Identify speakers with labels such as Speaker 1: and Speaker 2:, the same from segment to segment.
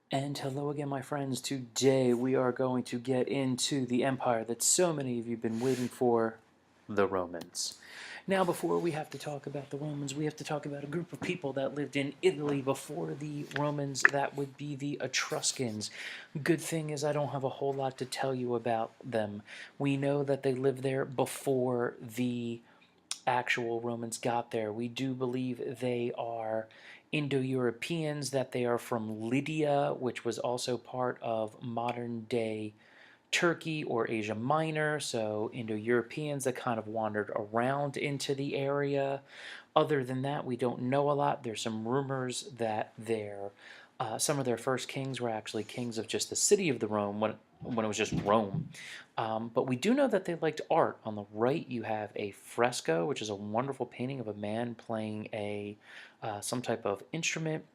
Speaker 1: And hello again, my friends. Today we are going to get into the empire that so many of you have been waiting for, the Romans. Now, before we have to talk about the Romans, we have to talk about a group of people that lived in Italy before the Romans. That would be the Etruscans. Good thing is I don't have a whole lot to tell you about them. We know that they lived there before the actual Romans got there. We do believe they are Indo-Europeans, that they are from Lydia, which was also part of modern-day Turkey or Asia Minor, so Indo-Europeans that kind of wandered around into the area. Other than that, we don't know a lot. There's some rumors that some of their first kings were actually kings of just the city of the Rome when it was just Rome. But we do know that they liked art. On the right, you have a fresco, which is a wonderful painting of a man playing some type of instrument.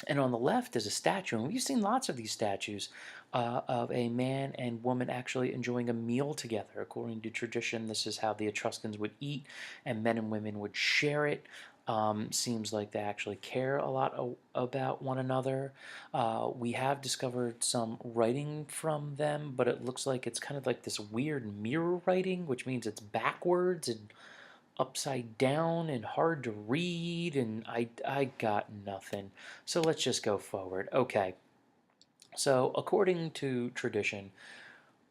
Speaker 1: And on the left is a statue, and we've seen lots of these statues of a man and woman actually enjoying a meal together. According to tradition, this is how the Etruscans would eat, and men and women would share it. Seems like they actually care a lot about one another. We have discovered some writing from them, but it looks like it's kind of like this weird mirror writing, which means it's backwards and upside down and hard to read, and I got nothing. So let's just go forward. Okay, so according to tradition,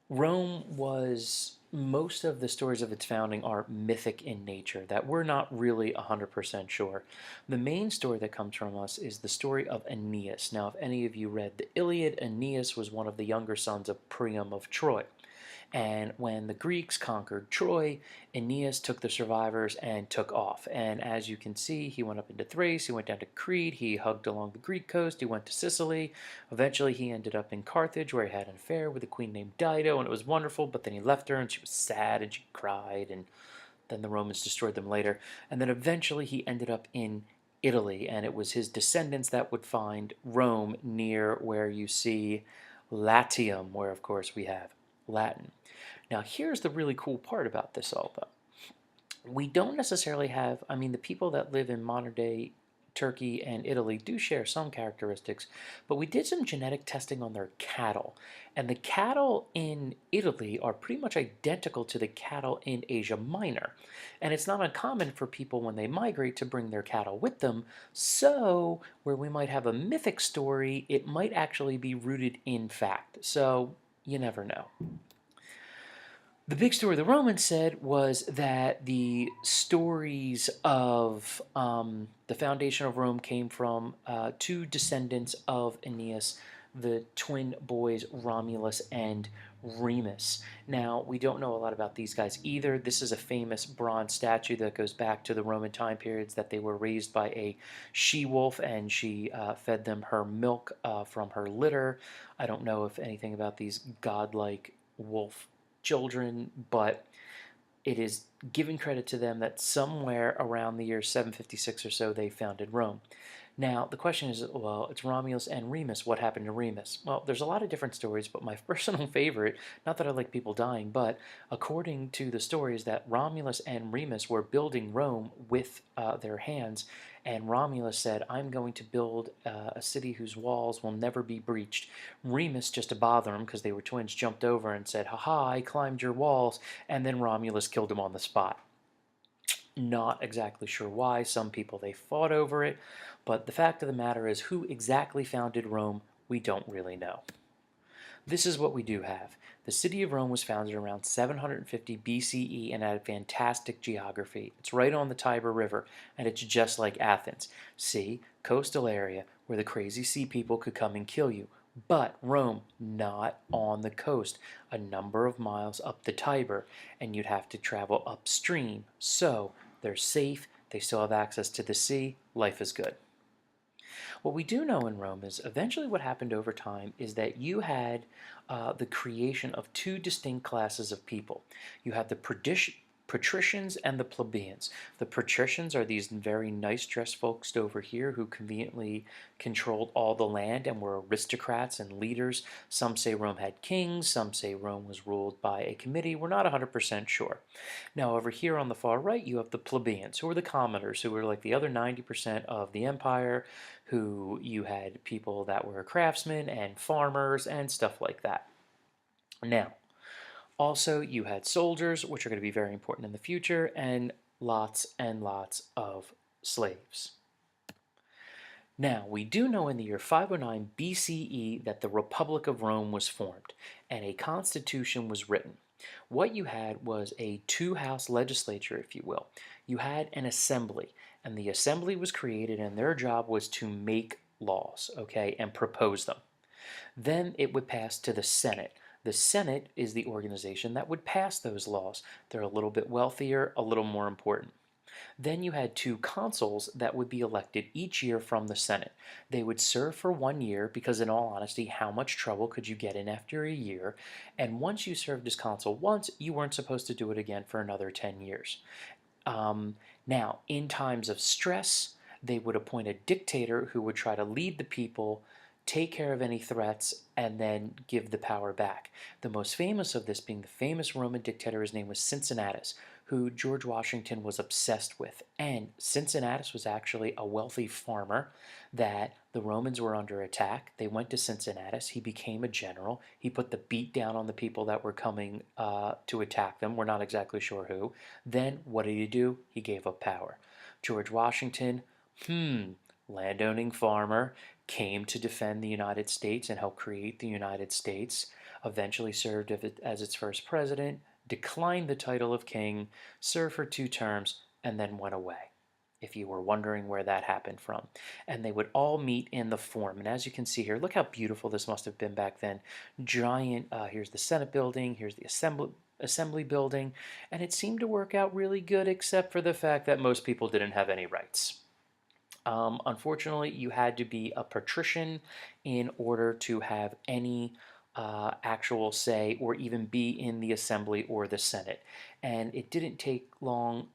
Speaker 1: Rome was, most of the stories of its founding are mythic in nature, that we're not really 100% sure. The main story that comes from us is the story of Aeneas. Now, if any of you read the Iliad, Aeneas was one of the younger sons of Priam of Troy. And when the Greeks conquered Troy, Aeneas took the survivors and took off. And as you can see, he went up into Thrace, he went down to Crete, he hugged along the Greek coast, he went to Sicily. Eventually, he ended up in Carthage, where he had an affair with a queen named Dido, and it was wonderful, but then he left her, and she was sad, and she cried, and then the Romans destroyed them later. And then eventually, he ended up in Italy, and it was his descendants that would find Rome near where you see Latium, where, of course, we have Latin. Now, here's the really cool part about this all, though. We don't necessarily have, I mean, the people that live in modern day Turkey and Italy do share some characteristics, but we did some genetic testing on their cattle. And the cattle in Italy are pretty much identical to the cattle in Asia Minor. And it's not uncommon for people when they migrate to bring their cattle with them. So, where we might have a mythic story, it might actually be rooted in fact. So, you never know. The big story the Romans said was that the stories of the foundation of Rome came from two descendants of Aeneas, the twin boys Romulus and Remus. Now, we don't know a lot about these guys either. This is a famous bronze statue that goes back to the Roman time periods, that they were raised by a she-wolf, and she fed them her milk from her litter. I don't know if anything about these godlike wolf children, but it is giving credit to them that somewhere around the year 756 or so they founded Rome. Now, the question is, well, it's Romulus and Remus. What happened to Remus? Well, there's a lot of different stories, but my personal favorite, not that I like people dying, but according to the stories, that Romulus and Remus were building Rome with their hands, and Romulus said, I'm going to build a city whose walls will never be breached. Remus, just to bother him, because they were twins, jumped over and said, haha, I climbed your walls, and then Romulus killed him on the spot. Not exactly sure why. Some people, they fought over it, but the fact of the matter is, who exactly founded Rome, we don't really know. This is what we do have. The city of Rome was founded around 750 BCE and had fantastic geography. It's right on the Tiber River, and it's just like Athens. See, coastal area where the crazy sea people could come and kill you. But Rome, not on the coast, a number of miles up the Tiber, and you'd have to travel upstream. So they're safe, they still have access to the sea, life is good. What we do know in Rome is eventually what happened over time is that you had the creation of two distinct classes of people. You had the patricians and the plebeians. The patricians are these very nice dressed folks over here who conveniently controlled all the land and were aristocrats and leaders. Some say Rome had kings, some say Rome was ruled by a committee. We're not 100% sure. Now over here on the far right you have the plebeians, who are the commoners, who were like the other 90% of the empire, who you had people that were craftsmen and farmers and stuff like that. Now, also, you had soldiers, which are going to be very important in the future, and lots of slaves. Now, we do know in the year 509 BCE that the Republic of Rome was formed, and a constitution was written. What you had was a two-house legislature, if you will. You had an assembly, and the assembly was created, and their job was to make laws, okay, and propose them. Then it would pass to the Senate. The Senate is the organization that would pass those laws. They're a little bit wealthier, a little more important. Then you had two consuls that would be elected each year from the Senate. They would serve for 1 year because, in all honesty, how much trouble could you get in after a year? And once you served as consul once, you weren't supposed to do it again for another 10 years. Now, in times of stress, they would appoint a dictator who would try to lead the people, take care of any threats, and then give the power back. The most famous of this being the famous Roman dictator, his name was Cincinnatus, who George Washington was obsessed with. And Cincinnatus was actually a wealthy farmer that the Romans were under attack. They went to Cincinnatus. He became a general. He put the beat down on the people that were coming to attack them. We're not exactly sure who. Then what did he do? He gave up power. George Washington, landowning farmer, came to defend the United States and help create the United States, eventually served as its first president, declined the title of king, served for 2 terms, and then went away, if you were wondering where that happened from. And they would all meet in the Forum. And as you can see here, look how beautiful this must have been back then. Giant, here's the Senate building, here's the Assembly building, and it seemed to work out really good, except for the fact that most people didn't have any rights. Unfortunately, you had to be a patrician in order to have any actual say or even be in the assembly or the Senate. And it didn't take long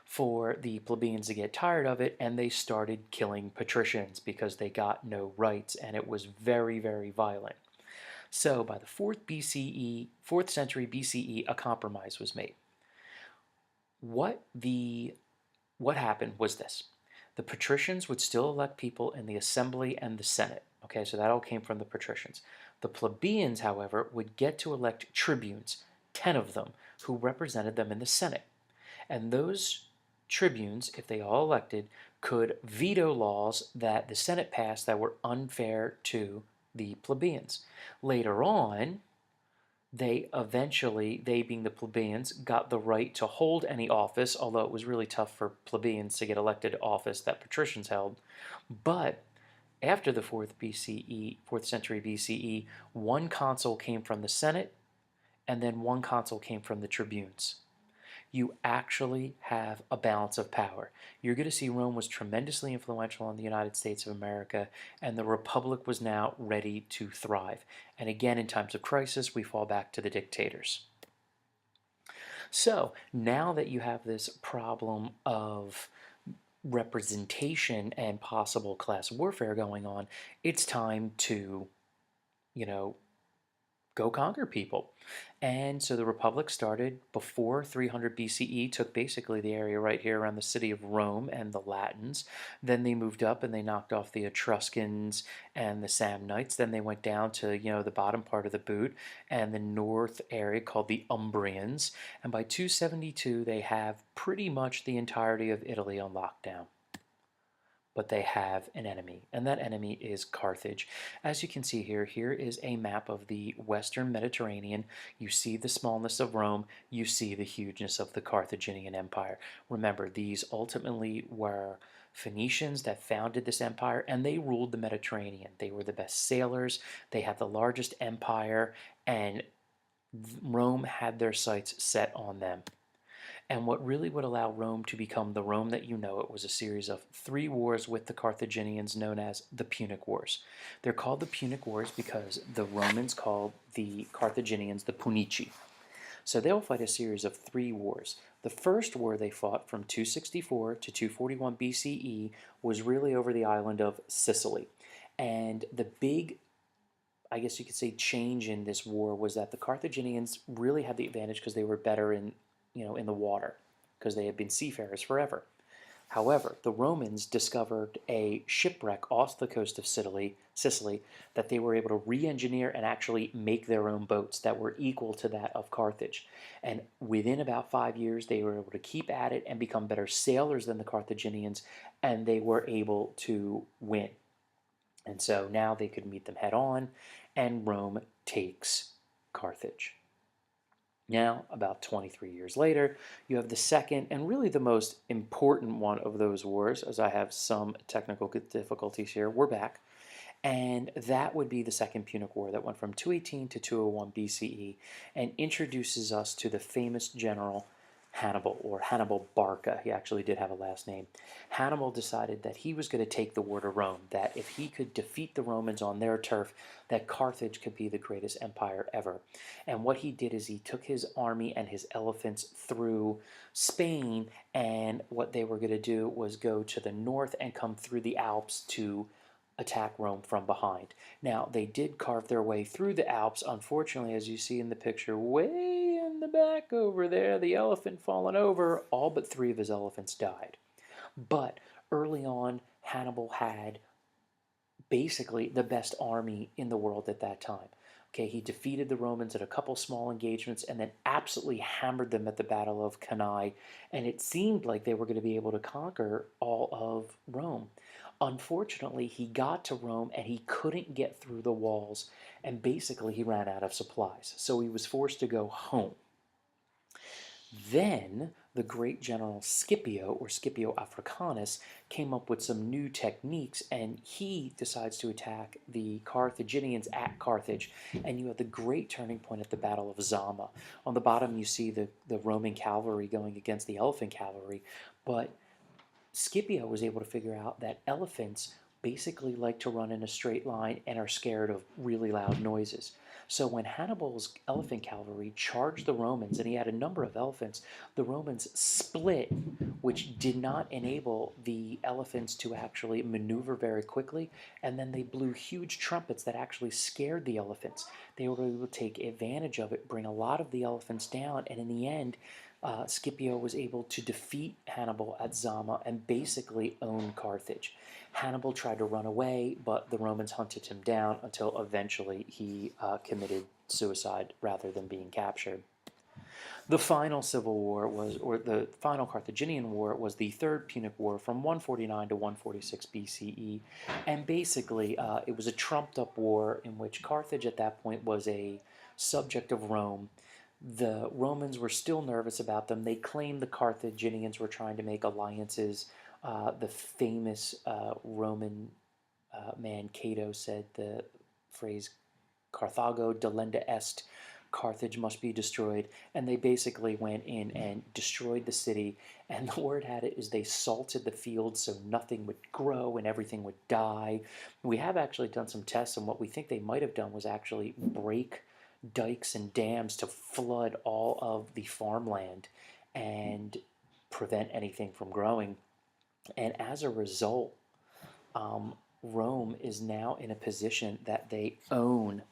Speaker 1: for the plebeians to get tired of it, and they started killing patricians because they got no rights, and it was very, very violent. So by the 4th century BCE, a compromise was made. What happened was this. The patricians would still elect people in the assembly and the Senate. Okay, so that all came from the patricians. The plebeians, however, would get to elect tribunes, 10 of them, who represented them in the Senate. And those tribunes, if they all elected, could veto laws that the Senate passed that were unfair to the plebeians. Later on, they being the plebeians, got the right to hold any office, although it was really tough for plebeians to get elected to office that patricians held. But after the 4th century BCE, 1 consul came from the Senate, and then 1 consul came from the tribunes. You actually have a balance of power. You're going to see Rome was tremendously influential in the United States of America, and the Republic was now ready to thrive. And again, in times of crisis, we fall back to the dictators. So now that you have this problem of representation and possible class warfare going on, it's time to, go conquer people. And so the Republic started before 300 BCE, took basically the area right here around the city of Rome and the Latins. Then they moved up and they knocked off the Etruscans and the Samnites. Then they went down to, the bottom part of the boot and the north area called the Umbrians. And by 272, they have pretty much the entirety of Italy on lockdown. But they have an enemy, and that enemy is Carthage. As you can see here, here is a map of the Western Mediterranean. You see the smallness of Rome, you see the hugeness of the Carthaginian Empire. Remember, these ultimately were Phoenicians that founded this empire, and they ruled the Mediterranean. They were the best sailors, they had the largest empire, and Rome had their sights set on them. And what really would allow Rome to become the Rome that you know it was a series of 3 wars with the Carthaginians known as the Punic Wars. They're called the Punic Wars because the Romans called the Carthaginians the Punici. So they'll fight a series of 3 wars. The first war they fought from 264 to 241 BCE was really over the island of Sicily. And the big, I guess you could say, change in this war was that the Carthaginians really had the advantage because they were better in, in the water, because they had been seafarers forever. However, the Romans discovered a shipwreck off the coast of Sicily, that they were able to re-engineer and actually make their own boats that were equal to that of Carthage. And within about 5 years, they were able to keep at it and become better sailors than the Carthaginians, and they were able to win. And so now they could meet them head on, and Rome takes Carthage. Now, about 23 years later, you have the second and really the most important one of those wars, as I have some technical difficulties here. We're back. And that would be the Second Punic War that went from 218 to 201 BCE and introduces us to the famous general Hannibal, or Hannibal Barca. He actually did have a last name. Hannibal decided that he was going to take the war to Rome, that if he could defeat the Romans on their turf, that Carthage could be the greatest empire ever. And what he did is he took his army and his elephants through Spain, and what they were going to do was go to the north and come through the Alps to attack Rome from behind. Now, they did carve their way through the Alps. Unfortunately, as you see in the picture, way in the back over there, the elephant fallen over, all but 3 of his elephants died. But early on, Hannibal had basically the best army in the world at that time. Okay, he defeated the Romans at a couple small engagements and then absolutely hammered them at the Battle of Cannae, and it seemed like they were going to be able to conquer all of Rome. Unfortunately, he got to Rome and he couldn't get through the walls, and basically he ran out of supplies. So he was forced to go home. Then the great general Scipio, or Scipio Africanus, came up with some new techniques, and he decides to attack the Carthaginians at Carthage. And you have the great turning point at the Battle of Zama. On the bottom you see the Roman cavalry going against the elephant cavalry, but Scipio was able to figure out that elephants basically like to run in a straight line and are scared of really loud noises. So when Hannibal's elephant cavalry charged the Romans, and he had a number of elephants, the Romans split, which did not enable the elephants to actually maneuver very quickly, and then they blew huge trumpets that actually scared the elephants. They were able to take advantage of it, bring a lot of the elephants down, and in the end, Scipio was able to defeat Hannibal at Zama and basically own Carthage. Hannibal tried to run away, but the Romans hunted him down until eventually he committed suicide rather than being captured. The final civil war was, or the final Carthaginian war, was the Third Punic War from 149 to 146 BCE, and basically it was a trumped-up war in which Carthage at that point was a subject of Rome. The Romans were still nervous about them. They claimed the Carthaginians were trying to make alliances. The famous Roman man Cato said the phrase "Carthago delenda est," Carthage must be destroyed, and they basically went in and destroyed the city. And the word had it is they salted the fields so nothing would grow and everything would die. We have actually done some tests, and what we think they might have done was actually break dikes and dams to flood all of the farmland and prevent anything from growing. And as a result, Rome is now in a position that they own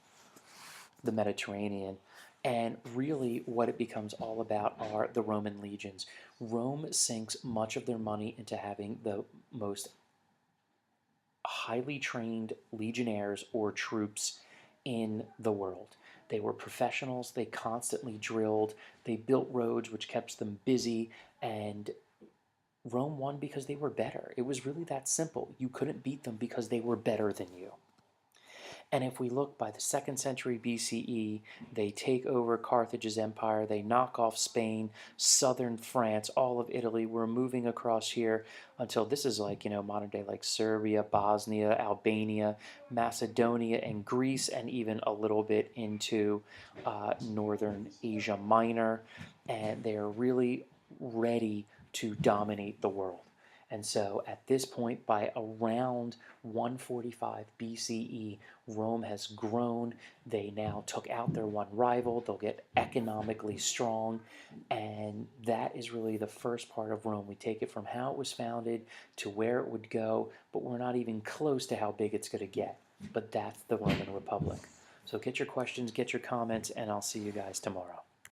Speaker 1: the Mediterranean. And really what it becomes all about are the Roman legions. Rome sinks much of their money into having the most highly trained legionnaires or troops in the world. They were professionals, they constantly drilled, they built roads which kept them busy, and Rome won because they were better. It was really that simple. You couldn't beat them because they were better than you. And if we look by the 2nd century BCE, they take over Carthage's empire, they knock off Spain, southern France, all of Italy. We're moving across here until this is like, modern day like Serbia, Bosnia, Albania, Macedonia, and Greece, and even a little bit into northern Asia Minor. And they are really ready to dominate the world. And so at this point, by around 145 BCE, Rome has grown. They now took out their one rival. They'll get economically strong. And that is really the first part of Rome. We take it from how it was founded to where it would go, but we're not even close to how big it's going to get. But that's the Roman Republic. So get your questions, get your comments, and I'll see you guys tomorrow.